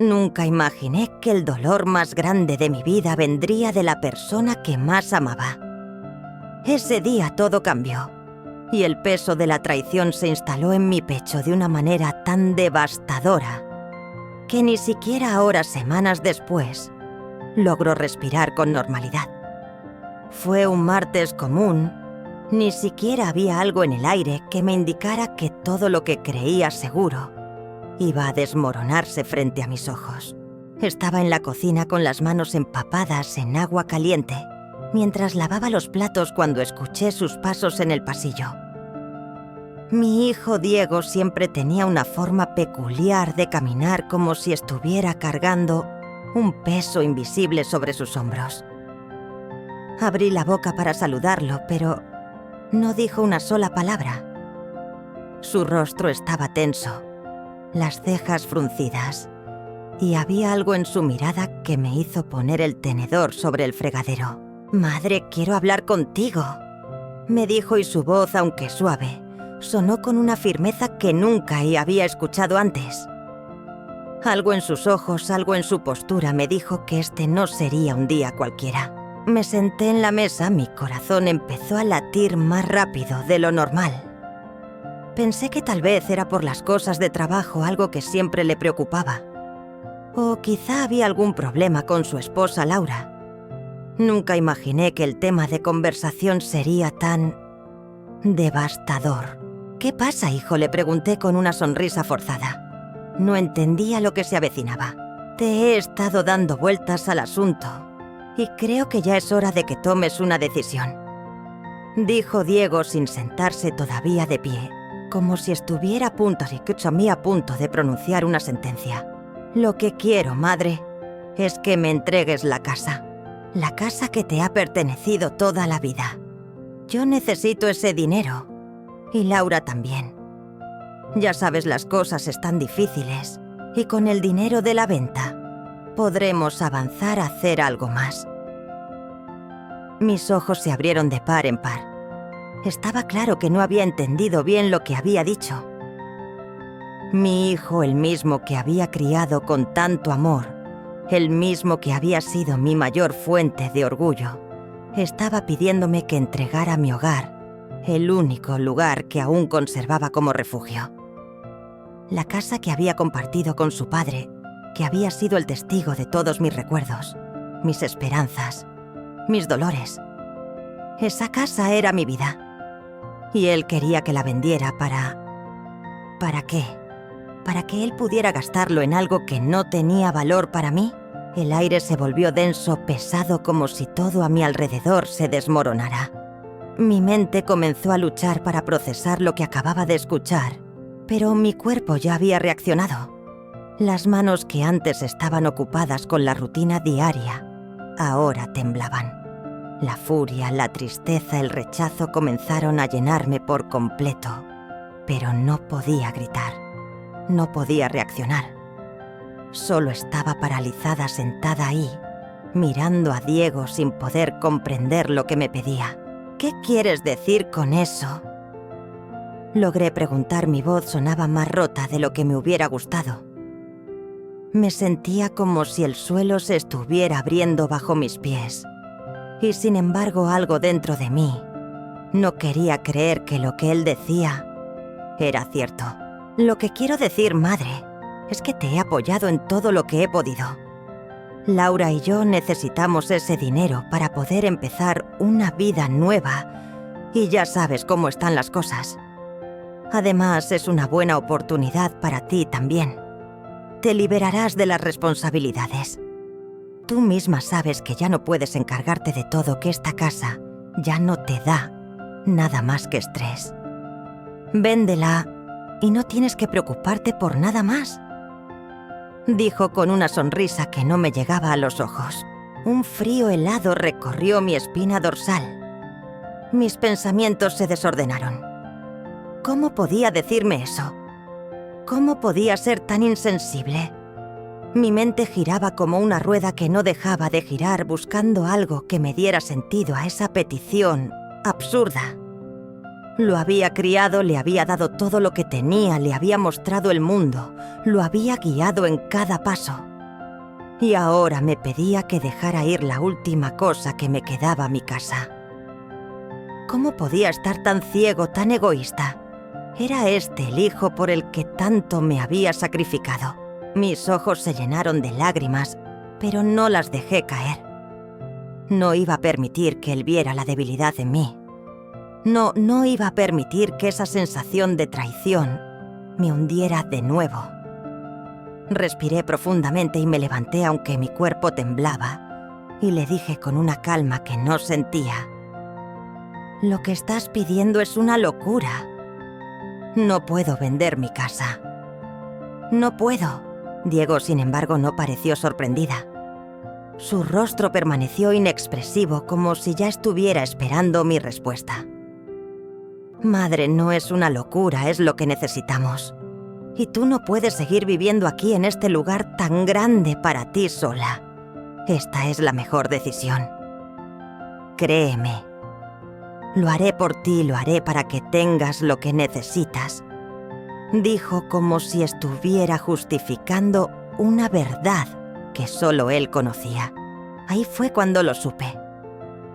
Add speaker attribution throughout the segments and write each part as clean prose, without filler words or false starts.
Speaker 1: Nunca imaginé que el dolor más grande de mi vida vendría de la persona que más amaba. Ese día todo cambió, y el peso de la traición se instaló en mi pecho de una manera tan devastadora que ni siquiera ahora, semanas después, logro respirar con normalidad. Fue un martes común, ni siquiera había algo en el aire que me indicara que todo lo que creía seguro iba a desmoronarse frente a mis ojos. Estaba en la cocina con las manos empapadas en agua caliente, mientras lavaba los platos cuando escuché sus pasos en el pasillo. Mi hijo Diego siempre tenía una forma peculiar de caminar como si estuviera cargando un peso invisible sobre sus hombros. Abrí la boca para saludarlo, pero no dijo una sola palabra. Su rostro estaba tenso, las cejas fruncidas, y había algo en su mirada que me hizo poner el tenedor sobre el fregadero. «Madre, quiero hablar contigo», me dijo, y su voz, aunque suave, sonó con una firmeza que nunca había escuchado antes. Algo en sus ojos, algo en su postura me dijo que este no sería un día cualquiera. Me senté en la mesa, mi corazón empezó a latir más rápido de lo normal. Pensé que tal vez era por las cosas de trabajo, algo que siempre le preocupaba. O quizá había algún problema con su esposa Laura. Nunca imaginé que el tema de conversación sería tan devastador. «¿Qué pasa, hijo?», le pregunté con una sonrisa forzada. No entendía lo que se avecinaba. «Te he estado dando vueltas al asunto y creo que ya es hora de que tomes una decisión», dijo Diego sin sentarse todavía de pie, como si estuviera a punto de pronunciar una sentencia. «Lo que quiero, madre, es que me entregues la casa que te ha pertenecido toda la vida. Yo necesito ese dinero, y Laura también. Ya sabes, las cosas están difíciles, y con el dinero de la venta podremos avanzar a hacer algo más». Mis ojos se abrieron de par en par. Estaba claro que no había entendido bien lo que había dicho. Mi hijo, el mismo que había criado con tanto amor, el mismo que había sido mi mayor fuente de orgullo, estaba pidiéndome que entregara mi hogar, el único lugar que aún conservaba como refugio. La casa que había compartido con su padre, que había sido el testigo de todos mis recuerdos, mis esperanzas, mis dolores. Esa casa era mi vida. Y él quería que la vendiera ¿Para qué? ¿Para que él pudiera gastarlo en algo que no tenía valor para mí? El aire se volvió denso, pesado, como si todo a mi alrededor se desmoronara. Mi mente comenzó a luchar para procesar lo que acababa de escuchar, pero mi cuerpo ya había reaccionado. Las manos que antes estaban ocupadas con la rutina diaria, ahora temblaban. La furia, la tristeza, el rechazo comenzaron a llenarme por completo, pero no podía gritar, no podía reaccionar. Solo estaba paralizada, sentada ahí, mirando a Diego sin poder comprender lo que me pedía. «¿Qué quieres decir con eso?», logré preguntar. Mi voz sonaba más rota de lo que me hubiera gustado. Me sentía como si el suelo se estuviera abriendo bajo mis pies. Y sin embargo, algo dentro de mí no quería creer que lo que él decía era cierto. «Lo que quiero decir, madre, es que te he apoyado en todo lo que he podido. Laura y yo necesitamos ese dinero para poder empezar una vida nueva, y ya sabes cómo están las cosas. Además, es una buena oportunidad para ti también. Te liberarás de las responsabilidades. Tú misma sabes que ya no puedes encargarte de todo, que esta casa ya no te da nada más que estrés. Véndela y no tienes que preocuparte por nada más», dijo con una sonrisa que no me llegaba a los ojos. Un frío helado recorrió mi espina dorsal. Mis pensamientos se desordenaron. ¿Cómo podía decirme eso? ¿Cómo podía ser tan insensible? Mi mente giraba como una rueda que no dejaba de girar, buscando algo que me diera sentido a esa petición absurda. Lo había criado, le había dado todo lo que tenía, le había mostrado el mundo, lo había guiado en cada paso. Y ahora me pedía que dejara ir la última cosa que me quedaba a mi casa. ¿Cómo podía estar tan ciego, tan egoísta? Era este el hijo por el que tanto me había sacrificado. Mis ojos se llenaron de lágrimas, pero no las dejé caer. No iba a permitir que él viera la debilidad en mí. No iba a permitir que esa sensación de traición me hundiera de nuevo. Respiré profundamente y me levanté aunque mi cuerpo temblaba, y le dije con una calma que no sentía: «Lo que estás pidiendo es una locura. No puedo vender mi casa». «No puedo». Diego, sin embargo, no pareció sorprendida. Su rostro permaneció inexpresivo, como si ya estuviera esperando mi respuesta. «Madre, no es una locura, es lo que necesitamos. Y tú no puedes seguir viviendo aquí en este lugar tan grande para ti sola. Esta es la mejor decisión. Créeme. Lo haré por ti, lo haré para que tengas lo que necesitas», dijo como si estuviera justificando una verdad que solo él conocía. Ahí fue cuando lo supe.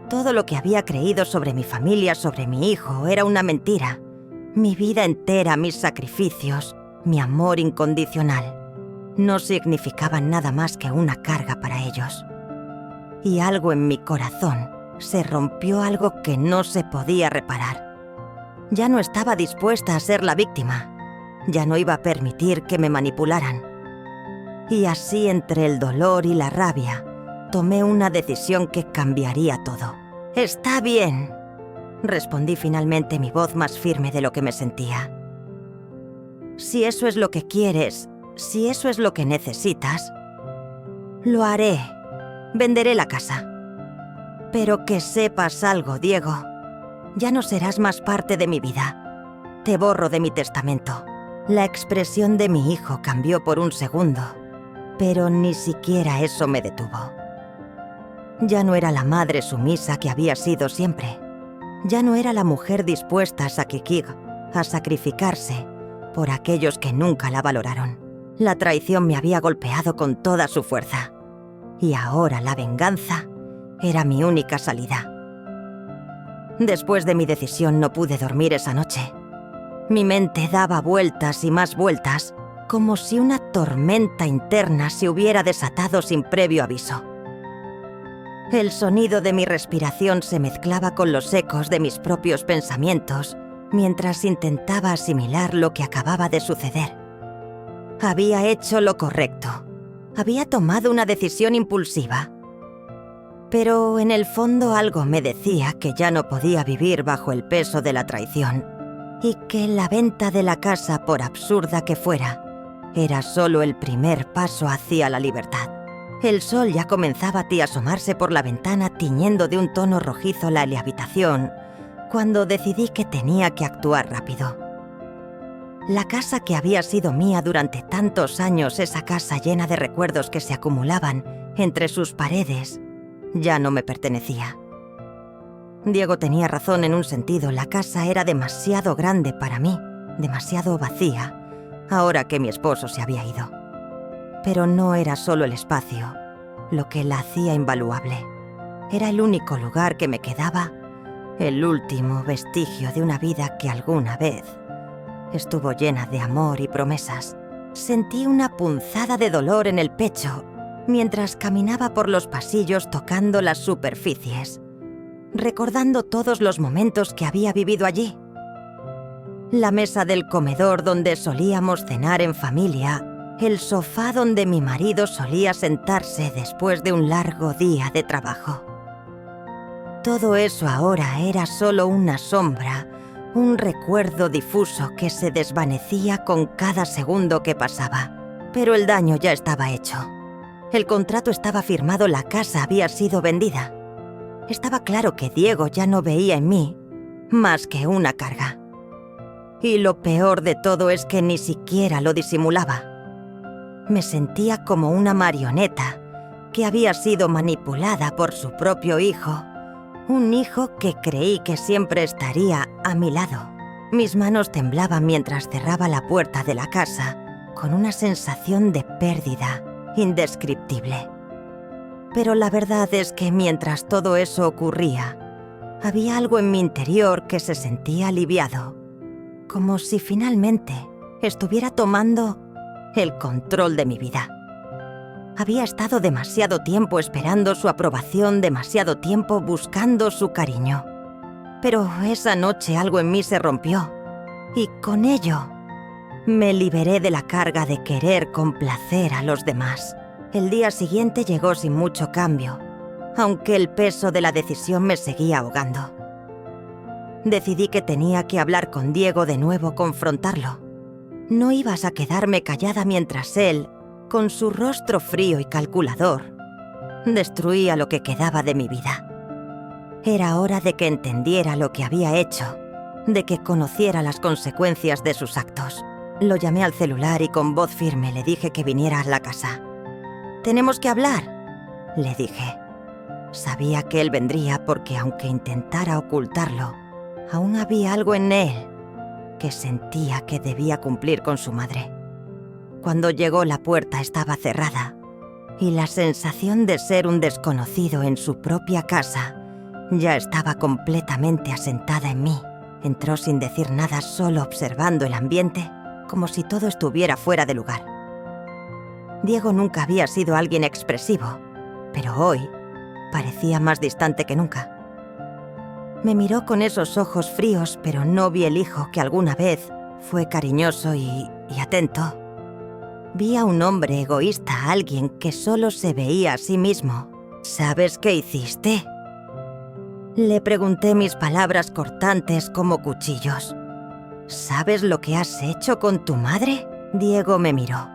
Speaker 1: Todo lo que había creído sobre mi familia, sobre mi hijo, era una mentira. Mi vida entera, mis sacrificios, mi amor incondicional, no significaban nada más que una carga para ellos. Y algo en mi corazón se rompió, algo que no se podía reparar. Ya no estaba dispuesta a ser la víctima. Ya no iba a permitir que me manipularan. Y así, entre el dolor y la rabia, tomé una decisión que cambiaría todo. «Está bien», respondí finalmente, mi voz más firme de lo que me sentía. «Si eso es lo que quieres, si eso es lo que necesitas, lo haré. Venderé la casa. Pero que sepas algo, Diego. Ya no serás más parte de mi vida. Te borro de mi testamento». La expresión de mi hijo cambió por un segundo, pero ni siquiera eso me detuvo. Ya no era la madre sumisa que había sido siempre. Ya no era la mujer dispuesta a sacrificarse por aquellos que nunca la valoraron. La traición me había golpeado con toda su fuerza, y ahora la venganza era mi única salida. Después de mi decisión no pude dormir esa noche. Mi mente daba vueltas y más vueltas, como si una tormenta interna se hubiera desatado sin previo aviso. El sonido de mi respiración se mezclaba con los ecos de mis propios pensamientos mientras intentaba asimilar lo que acababa de suceder. Había hecho lo correcto. Había tomado una decisión impulsiva. Pero en el fondo algo me decía que ya no podía vivir bajo el peso de la traición, y que la venta de la casa, por absurda que fuera, era solo el primer paso hacia la libertad. El sol ya comenzaba a asomarse por la ventana, tiñendo de un tono rojizo la habitación, cuando decidí que tenía que actuar rápido. La casa que había sido mía durante tantos años, esa casa llena de recuerdos que se acumulaban entre sus paredes, ya no me pertenecía. Diego tenía razón en un sentido, la casa era demasiado grande para mí, demasiado vacía, ahora que mi esposo se había ido. Pero no era solo el espacio lo que la hacía invaluable. Era el único lugar que me quedaba, el último vestigio de una vida que alguna vez estuvo llena de amor y promesas. Sentí una punzada de dolor en el pecho mientras caminaba por los pasillos tocando las superficies, recordando todos los momentos que había vivido allí. La mesa del comedor donde solíamos cenar en familia, el sofá donde mi marido solía sentarse después de un largo día de trabajo. Todo eso ahora era solo una sombra, un recuerdo difuso que se desvanecía con cada segundo que pasaba. Pero el daño ya estaba hecho. El contrato estaba firmado, la casa había sido vendida. Estaba claro que Diego ya no veía en mí más que una carga. Y lo peor de todo es que ni siquiera lo disimulaba. Me sentía como una marioneta que había sido manipulada por su propio hijo, un hijo que creí que siempre estaría a mi lado. Mis manos temblaban mientras cerraba la puerta de la casa, con una sensación de pérdida indescriptible. Pero la verdad es que mientras todo eso ocurría, había algo en mi interior que se sentía aliviado, como si finalmente estuviera tomando el control de mi vida. Había estado demasiado tiempo esperando su aprobación, demasiado tiempo buscando su cariño. Pero esa noche algo en mí se rompió, y con ello me liberé de la carga de querer complacer a los demás. El día siguiente llegó sin mucho cambio, aunque el peso de la decisión me seguía ahogando. Decidí que tenía que hablar con Diego de nuevo, confrontarlo. No ibas a quedarme callada mientras él, con su rostro frío y calculador, destruía lo que quedaba de mi vida. Era hora de que entendiera lo que había hecho, de que conociera las consecuencias de sus actos. Lo llamé al celular y con voz firme le dije que viniera a la casa. «Tenemos que hablar», le dije. Sabía que él vendría porque, aunque intentara ocultarlo, aún había algo en él que sentía que debía cumplir con su madre. Cuando llegó, la puerta estaba cerrada y la sensación de ser un desconocido en su propia casa ya estaba completamente asentada en mí. Entró sin decir nada, solo observando el ambiente, como si todo estuviera fuera de lugar. Diego nunca había sido alguien expresivo, pero hoy parecía más distante que nunca. Me miró con esos ojos fríos, pero no vi el hijo que alguna vez fue cariñoso y atento. Vi a un hombre egoísta, alguien que solo se veía a sí mismo. «¿Sabes qué hiciste?», le pregunté, mis palabras cortantes como cuchillos. «¿Sabes lo que has hecho con tu madre?». Diego me miró,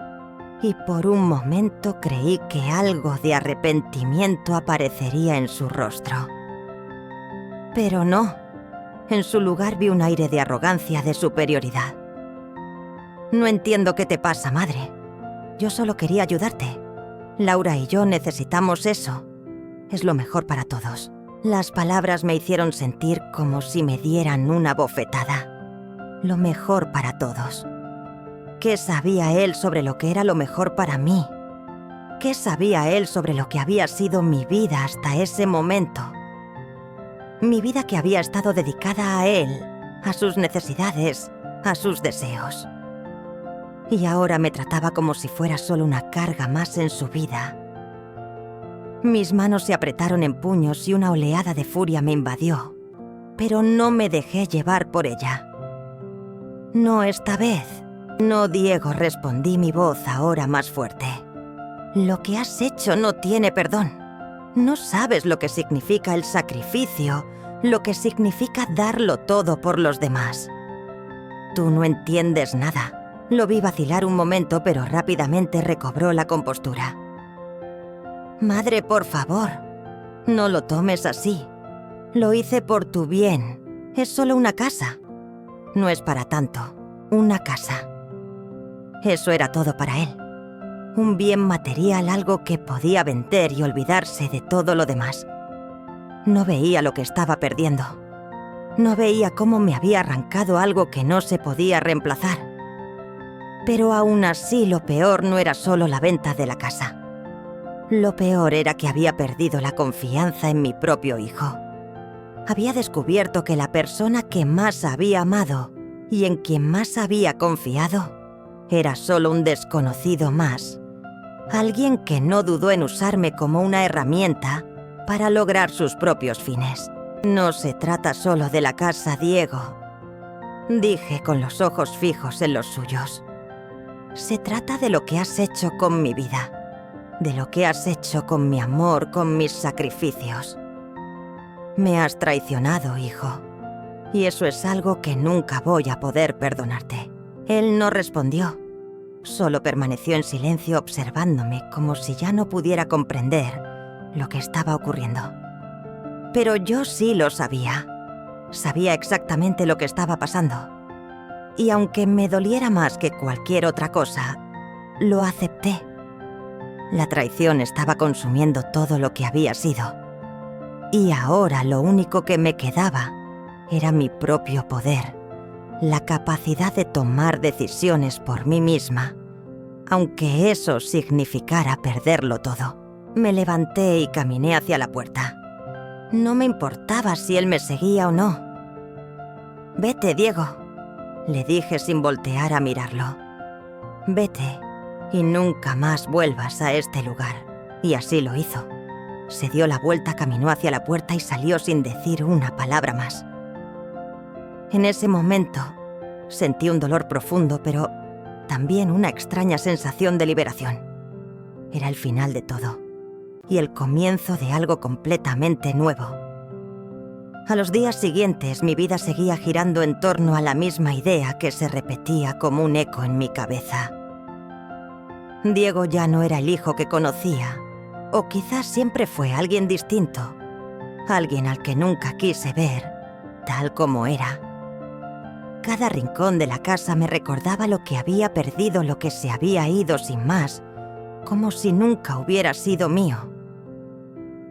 Speaker 1: y por un momento creí que algo de arrepentimiento aparecería en su rostro. Pero no. En su lugar vi un aire de arrogancia, de superioridad. «No entiendo qué te pasa, madre. Yo solo quería ayudarte. Laura y yo necesitamos eso. Es lo mejor para todos». Las palabras me hicieron sentir como si me dieran una bofetada. Lo mejor para todos. ¿Qué sabía él sobre lo que era lo mejor para mí? ¿Qué sabía él sobre lo que había sido mi vida hasta ese momento? Mi vida que había estado dedicada a él, a sus necesidades, a sus deseos. Y ahora me trataba como si fuera solo una carga más en su vida. Mis manos se apretaron en puños y una oleada de furia me invadió, pero no me dejé llevar por ella. «No esta vez. No, Diego», respondí, mi voz ahora más fuerte. «Lo que has hecho no tiene perdón. No sabes lo que significa el sacrificio, lo que significa darlo todo por los demás. Tú no entiendes nada». Lo vi vacilar un momento, pero rápidamente recobró la compostura. «Madre, por favor, no lo tomes así. Lo hice por tu bien. Es solo una casa. No es para tanto. Una casa». Eso era todo para él. Un bien material, algo que podía vender y olvidarse de todo lo demás. No veía lo que estaba perdiendo. No veía cómo me había arrancado algo que no se podía reemplazar. Pero aún así, lo peor no era solo la venta de la casa. Lo peor era que había perdido la confianza en mi propio hijo. Había descubierto que la persona que más había amado y en quien más había confiado era solo un desconocido más. Alguien que no dudó en usarme como una herramienta para lograr sus propios fines. «No se trata solo de la casa, Diego», dije con los ojos fijos en los suyos. «Se trata de lo que has hecho con mi vida. De lo que has hecho con mi amor, con mis sacrificios. Me has traicionado, hijo, y eso es algo que nunca voy a poder perdonarte». Él no respondió, solo permaneció en silencio observándome como si ya no pudiera comprender lo que estaba ocurriendo. Pero yo sí lo sabía. Sabía exactamente lo que estaba pasando. Y aunque me doliera más que cualquier otra cosa, lo acepté. La traición estaba consumiendo todo lo que había sido. Y ahora lo único que me quedaba era mi propio poder, la capacidad de tomar decisiones por mí misma, aunque eso significara perderlo todo. Me levanté y caminé hacia la puerta. No me importaba si él me seguía o no. «Vete, Diego», le dije sin voltear a mirarlo. «Vete y nunca más vuelvas a este lugar». Y así lo hizo. Se dio la vuelta, caminó hacia la puerta y salió sin decir una palabra más. En ese momento sentí un dolor profundo, pero también una extraña sensación de liberación. Era el final de todo y el comienzo de algo completamente nuevo. A los días siguientes, mi vida seguía girando en torno a la misma idea que se repetía como un eco en mi cabeza. Diego ya no era el hijo que conocía, o quizás siempre fue alguien distinto, alguien al que nunca quise ver, tal como era. Cada rincón de la casa me recordaba lo que había perdido, lo que se había ido sin más, como si nunca hubiera sido mío.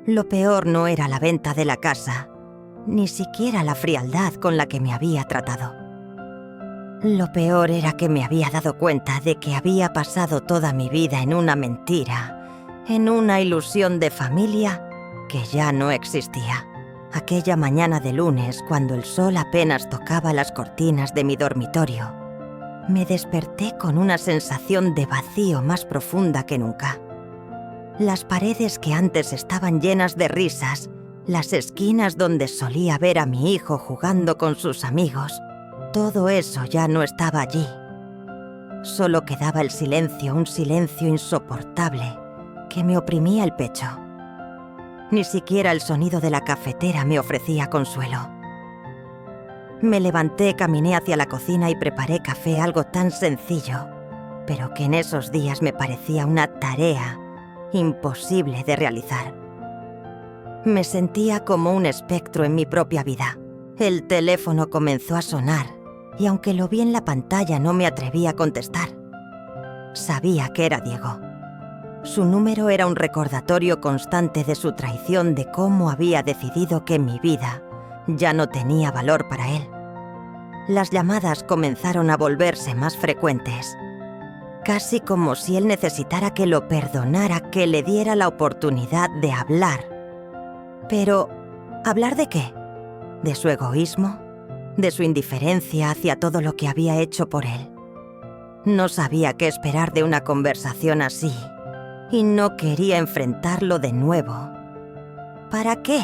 Speaker 1: Lo peor no era la venta de la casa, ni siquiera la frialdad con la que me había tratado. Lo peor era que me había dado cuenta de que había pasado toda mi vida en una mentira, en una ilusión de familia que ya no existía. Aquella mañana de lunes, cuando el sol apenas tocaba las cortinas de mi dormitorio, me desperté con una sensación de vacío más profunda que nunca. Las paredes que antes estaban llenas de risas, las esquinas donde solía ver a mi hijo jugando con sus amigos, todo eso ya no estaba allí. Solo quedaba el silencio, un silencio insoportable que me oprimía el pecho. Ni siquiera el sonido de la cafetera me ofrecía consuelo. Me levanté, caminé hacia la cocina y preparé café, algo tan sencillo, pero que en esos días me parecía una tarea imposible de realizar. Me sentía como un espectro en mi propia vida. El teléfono comenzó a sonar y aunque lo vi en la pantalla no me atreví a contestar. Sabía que era Diego. Su número era un recordatorio constante de su traición, de cómo había decidido que mi vida ya no tenía valor para él. Las llamadas comenzaron a volverse más frecuentes, casi como si él necesitara que lo perdonara, que le diera la oportunidad de hablar. Pero, ¿hablar de qué? ¿De su egoísmo? ¿De su indiferencia hacia todo lo que había hecho por él? No sabía qué esperar de una conversación así, y no quería enfrentarlo de nuevo. ¿Para qué?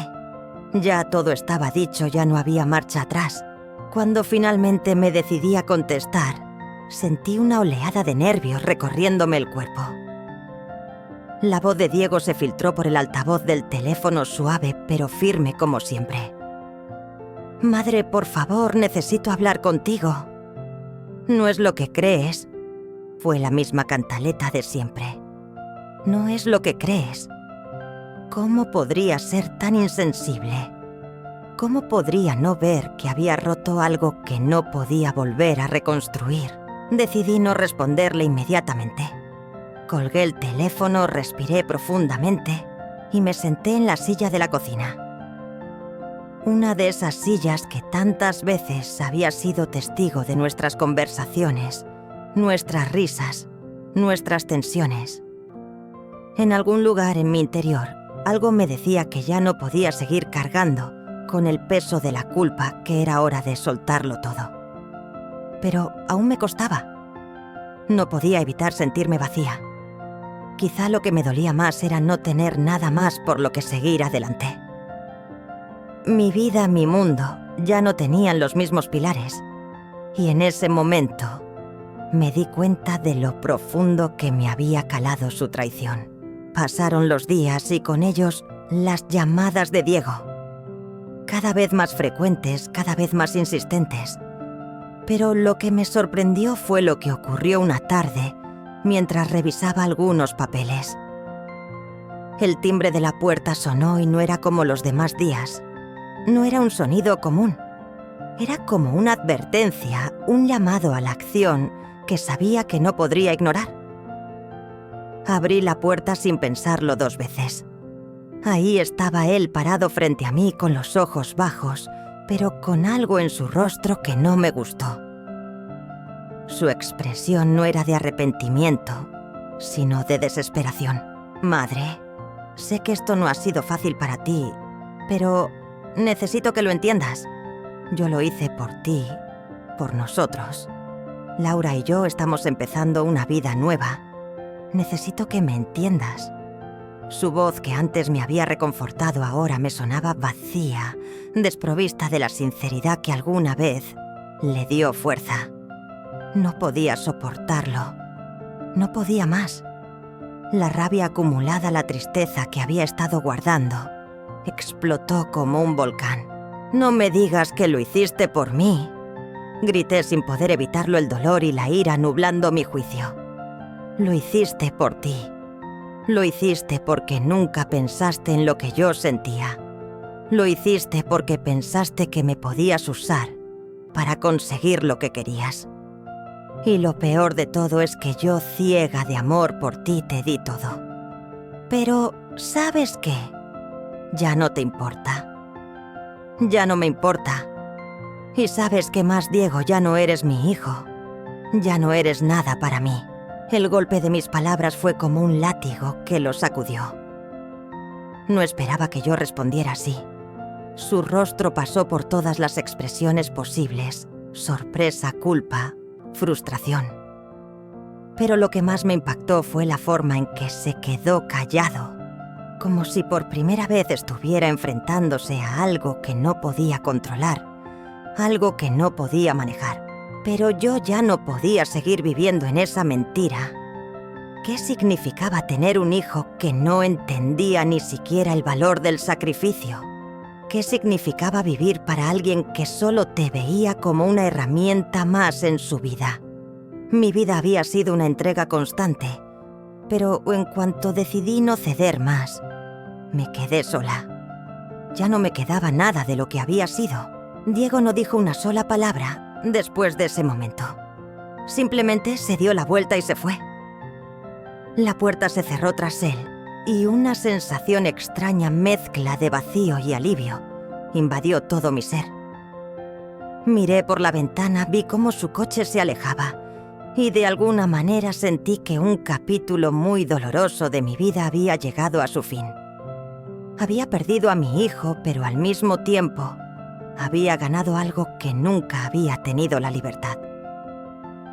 Speaker 1: Ya todo estaba dicho, ya no había marcha atrás. Cuando finalmente me decidí a contestar, sentí una oleada de nervios recorriéndome el cuerpo. La voz de Diego se filtró por el altavoz del teléfono, suave pero firme como siempre. «Madre, por favor, necesito hablar contigo». «No es lo que crees», fue la misma cantaleta de siempre. «No es lo que crees». ¿Cómo podría ser tan insensible? ¿Cómo podría no ver que había roto algo que no podía volver a reconstruir? Decidí no responderle inmediatamente. Colgué el teléfono, respiré profundamente y me senté en la silla de la cocina. Una de esas sillas que tantas veces había sido testigo de nuestras conversaciones, nuestras risas, nuestras tensiones. En algún lugar en mi interior, algo me decía que ya no podía seguir cargando con el peso de la culpa, que era hora de soltarlo todo. Pero aún me costaba. No podía evitar sentirme vacía. Quizá lo que me dolía más era no tener nada más por lo que seguir adelante. Mi vida, mi mundo, ya no tenían los mismos pilares. Y en ese momento me di cuenta de lo profundo que me había calado su traición. Pasaron los días y con ellos las llamadas de Diego. Cada vez más frecuentes, cada vez más insistentes. Pero lo que me sorprendió fue lo que ocurrió una tarde mientras revisaba algunos papeles. El timbre de la puerta sonó y no era como los demás días. No era un sonido común. Era como una advertencia, un llamado a la acción que sabía que no podría ignorar. Abrí la puerta sin pensarlo 2 veces. Ahí estaba él parado frente a mí con los ojos bajos, pero con algo en su rostro que no me gustó. Su expresión no era de arrepentimiento, sino de desesperación. «Madre, Sé que esto no ha sido fácil para ti, pero necesito que lo entiendas. Yo lo hice por ti, por nosotros. Laura y yo estamos empezando una vida nueva. Necesito que me entiendas. Su voz, que antes me había reconfortado, ahora me sonaba vacía, desprovista de la sinceridad que alguna vez le dio fuerza. No podía soportarlo. No podía más. La rabia acumulada, la tristeza que había estado guardando, explotó como un volcán. «No me digas que lo hiciste por mí», grité sin poder evitarlo, el dolor y la ira nublando mi juicio. «Lo hiciste por ti. Lo hiciste porque nunca pensaste en lo que yo sentía. Lo hiciste porque pensaste que me podías usar para conseguir lo que querías. Y lo peor de todo es que yo, ciega de amor por ti, te di todo. Pero, ¿sabes qué? Ya no te importa. Ya no me importa. Y ¿sabes qué más, Diego? Ya no eres mi hijo. Ya no eres nada para mí». El golpe de mis palabras fue como un látigo que lo sacudió. No esperaba que yo respondiera así. Su rostro pasó por todas las expresiones posibles: sorpresa, culpa, frustración. Pero lo que más me impactó fue la forma en que se quedó callado, como si por primera vez estuviera enfrentándose a algo que no podía controlar, algo que no podía manejar. Pero yo ya no podía seguir viviendo en esa mentira. ¿Qué significaba tener un hijo que no entendía ni siquiera el valor del sacrificio? ¿Qué significaba vivir para alguien que solo te veía como una herramienta más en su vida? Mi vida había sido una entrega constante, pero en cuanto decidí no ceder más, me quedé sola. Ya no me quedaba nada de lo que había sido. Diego no dijo una sola palabra después de ese momento. Simplemente se dio la vuelta y se fue. La puerta se cerró tras él y una sensación extraña, mezcla de vacío y alivio, invadió todo mi ser. Miré por la ventana, vi cómo su coche se alejaba y de alguna manera sentí que un capítulo muy doloroso de mi vida había llegado a su fin. Había perdido a mi hijo, pero al mismo tiempo había ganado algo que nunca había tenido: la libertad.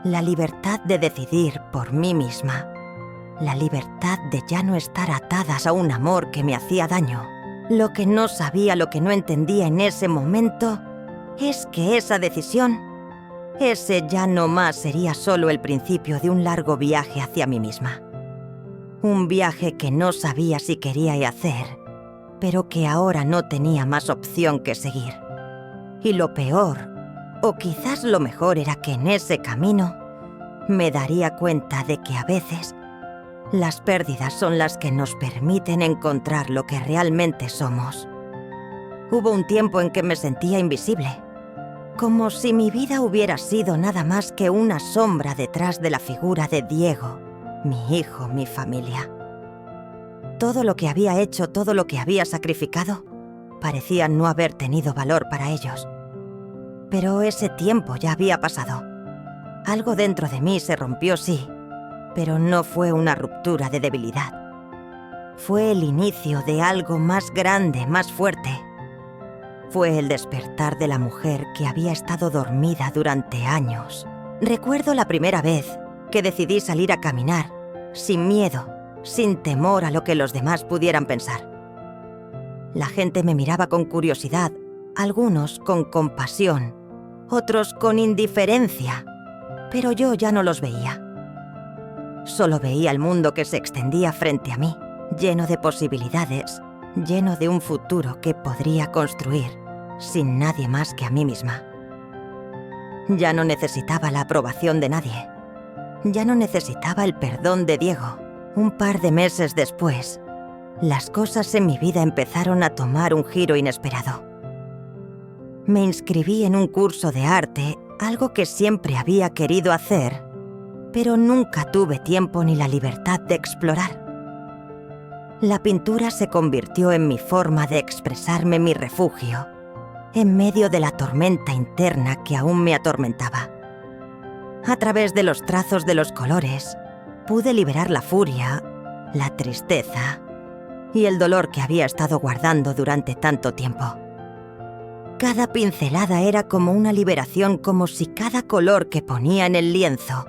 Speaker 1: La libertad de decidir por mí misma. La libertad de ya no estar atadas a un amor que me hacía daño. Lo que no sabía, lo que no entendía en ese momento, es que esa decisión, ese ya no más, sería solo el principio de un largo viaje hacia mí misma. Un viaje que no sabía si quería hacer, pero que ahora no tenía más opción que seguir. Y lo peor, o quizás lo mejor, era que en ese camino me daría cuenta de que a veces las pérdidas son las que nos permiten encontrar lo que realmente somos. Hubo un tiempo en que me sentía invisible, como si mi vida hubiera sido nada más que una sombra detrás de la figura de Diego, mi hijo, mi familia. Todo lo que había hecho, todo lo que había sacrificado, parecía no haber tenido valor para ellos. Pero ese tiempo ya había pasado. Algo dentro de mí se rompió, sí, pero no fue una ruptura de debilidad. Fue el inicio de algo más grande, más fuerte. Fue el despertar de la mujer que había estado dormida durante años. Recuerdo la primera vez que decidí salir a caminar, sin miedo, sin temor a lo que los demás pudieran pensar. La gente me miraba con curiosidad, algunos con compasión, otros con indiferencia, pero yo ya no los veía. Solo veía el mundo que se extendía frente a mí, lleno de posibilidades, lleno de un futuro que podría construir sin nadie más que a mí misma. Ya no necesitaba la aprobación de nadie. Ya no necesitaba el perdón de Diego. Un par de meses después, las cosas en mi vida empezaron a tomar un giro inesperado. Me inscribí en un curso de arte, algo que siempre había querido hacer, pero nunca tuve tiempo ni la libertad de explorar. La pintura se convirtió en mi forma de expresarme, mi refugio, en medio de la tormenta interna que aún me atormentaba. A través de los trazos de los colores, pude liberar la furia, la tristeza y el dolor que había estado guardando durante tanto tiempo. Cada pincelada era como una liberación, como si cada color que ponía en el lienzo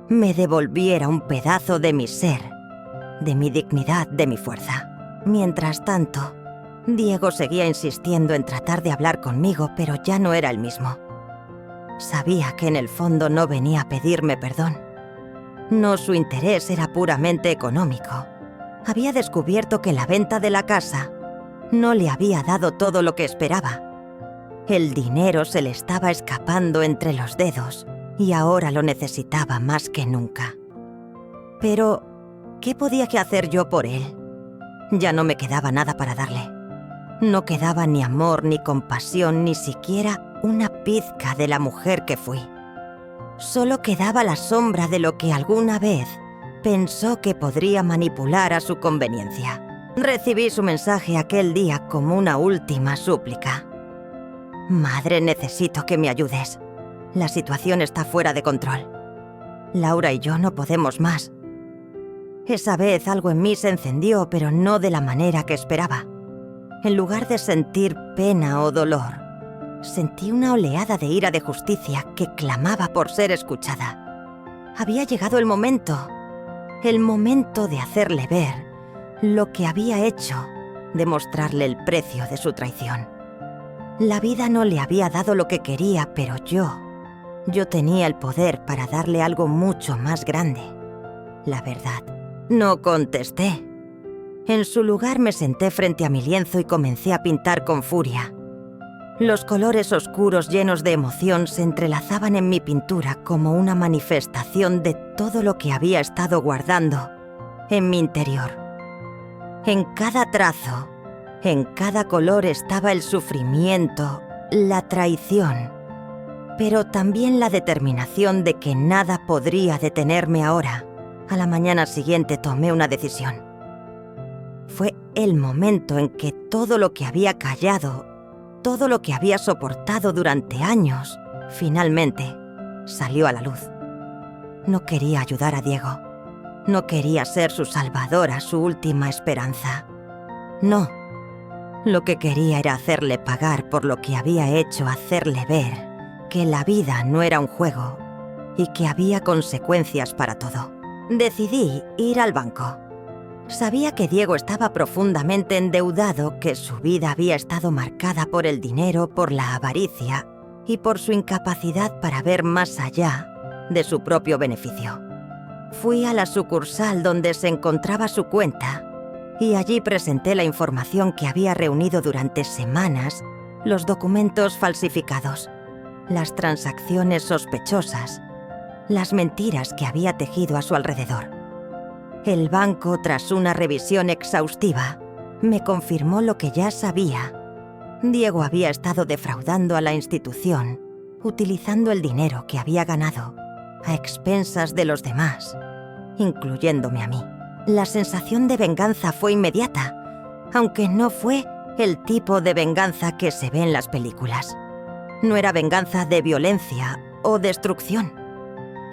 Speaker 1: me devolviera un pedazo de mi ser, de mi dignidad, de mi fuerza. Mientras tanto, Diego seguía insistiendo en tratar de hablar conmigo, pero ya no era el mismo. Sabía que en el fondo no venía a pedirme perdón. No, su interés era puramente económico. Había descubierto que la venta de la casa no le había dado todo lo que esperaba. El dinero se le estaba escapando entre los dedos y ahora lo necesitaba más que nunca. Pero, ¿qué podía hacer yo por él? Ya no me quedaba nada para darle. No quedaba ni amor, ni compasión, ni siquiera una pizca de la mujer que fui. Solo quedaba la sombra de lo que alguna vez pensó que podría manipular a su conveniencia. Recibí su mensaje aquel día como una última súplica. Madre, necesito que me ayudes. La situación está fuera de control. Laura y yo no podemos más. Esa vez algo en mí se encendió, pero no de la manera que esperaba. En lugar de sentir pena o dolor, sentí una oleada de ira de justicia que clamaba por ser escuchada. Había llegado el momento de hacerle ver lo que había hecho, de mostrarle el precio de su traición. La vida no le había dado lo que quería, pero yo tenía el poder para darle algo mucho más grande, la verdad. No contesté. En su lugar me senté frente a mi lienzo y comencé a pintar con furia. Los colores oscuros llenos de emoción se entrelazaban en mi pintura como una manifestación de todo lo que había estado guardando en mi interior. En cada trazo, en cada color estaba el sufrimiento, la traición, pero también la determinación de que nada podría detenerme ahora. A la mañana siguiente tomé una decisión. Fue el momento en que todo lo que había callado, todo lo que había soportado durante años, finalmente salió a la luz. No quería ayudar a Diego. No quería ser su salvadora, su última esperanza. No. Lo que quería era hacerle pagar por lo que había hecho, hacerle ver que la vida no era un juego y que había consecuencias para todo. Decidí ir al banco. Sabía que Diego estaba profundamente endeudado, que su vida había estado marcada por el dinero, por la avaricia y por su incapacidad para ver más allá de su propio beneficio. Fui a la sucursal donde se encontraba su cuenta y allí presenté la información que había reunido durante semanas, los documentos falsificados, las transacciones sospechosas, las mentiras que había tejido a su alrededor. El banco, tras una revisión exhaustiva, me confirmó lo que ya sabía. Diego había estado defraudando a la institución, utilizando el dinero que había ganado a expensas de los demás, incluyéndome a mí. La sensación de venganza fue inmediata, aunque no fue el tipo de venganza que se ve en las películas. No era venganza de violencia o destrucción.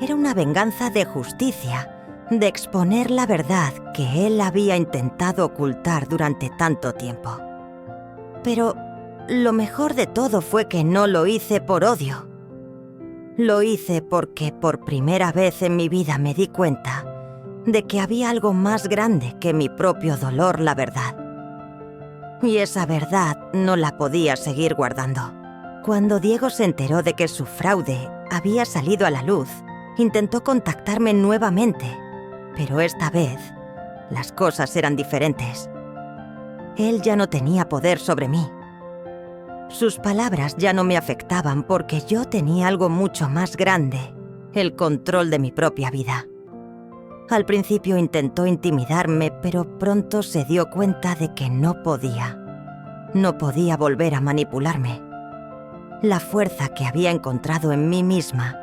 Speaker 1: Era una venganza de justicia, de exponer la verdad que él había intentado ocultar durante tanto tiempo. Pero lo mejor de todo fue que no lo hice por odio. Lo hice porque por primera vez en mi vida me di cuenta de que había algo más grande que mi propio dolor, la verdad. Y esa verdad no la podía seguir guardando. Cuando Diego se enteró de que su fraude había salido a la luz, intentó contactarme nuevamente, pero esta vez las cosas eran diferentes. Él ya no tenía poder sobre mí. Sus palabras ya no me afectaban porque yo tenía algo mucho más grande, el control de mi propia vida. Al principio intentó intimidarme, pero pronto se dio cuenta de que no podía. No podía volver a manipularme. La fuerza que había encontrado en mí misma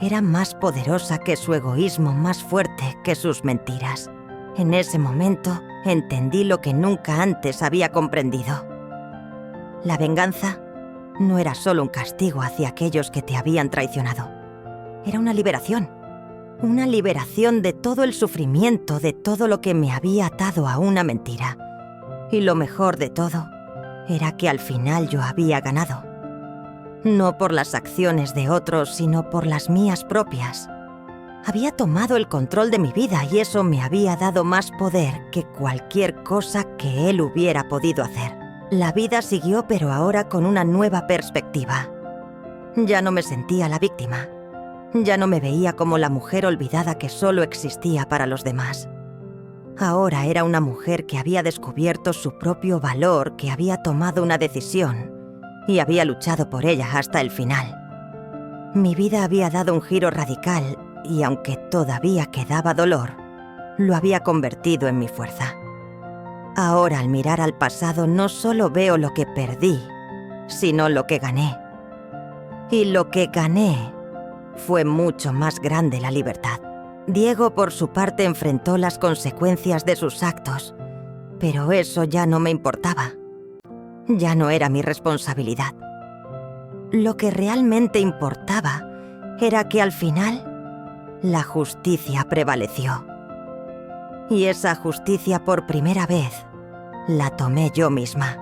Speaker 1: era más poderosa que su egoísmo, más fuerte que sus mentiras. En ese momento entendí lo que nunca antes había comprendido. La venganza no era solo un castigo hacia aquellos que te habían traicionado. Era una liberación de todo el sufrimiento, de todo lo que me había atado a una mentira. Y lo mejor de todo era que al final yo había ganado. No por las acciones de otros, sino por las mías propias. Había tomado el control de mi vida y eso me había dado más poder que cualquier cosa que él hubiera podido hacer. La vida siguió, pero ahora con una nueva perspectiva. Ya no me sentía la víctima. Ya no me veía como la mujer olvidada que solo existía para los demás. Ahora era una mujer que había descubierto su propio valor, que había tomado una decisión y había luchado por ella hasta el final. Mi vida había dado un giro radical y aunque todavía quedaba dolor, lo había convertido en mi fuerza. Ahora, al mirar al pasado, no solo veo lo que perdí, sino lo que gané. Y lo que gané fue mucho más grande la libertad. Diego, por su parte, enfrentó las consecuencias de sus actos, pero eso ya no me importaba. Ya no era mi responsabilidad. Lo que realmente importaba era que al final la justicia prevaleció. Y esa justicia por primera vez la tomé yo misma.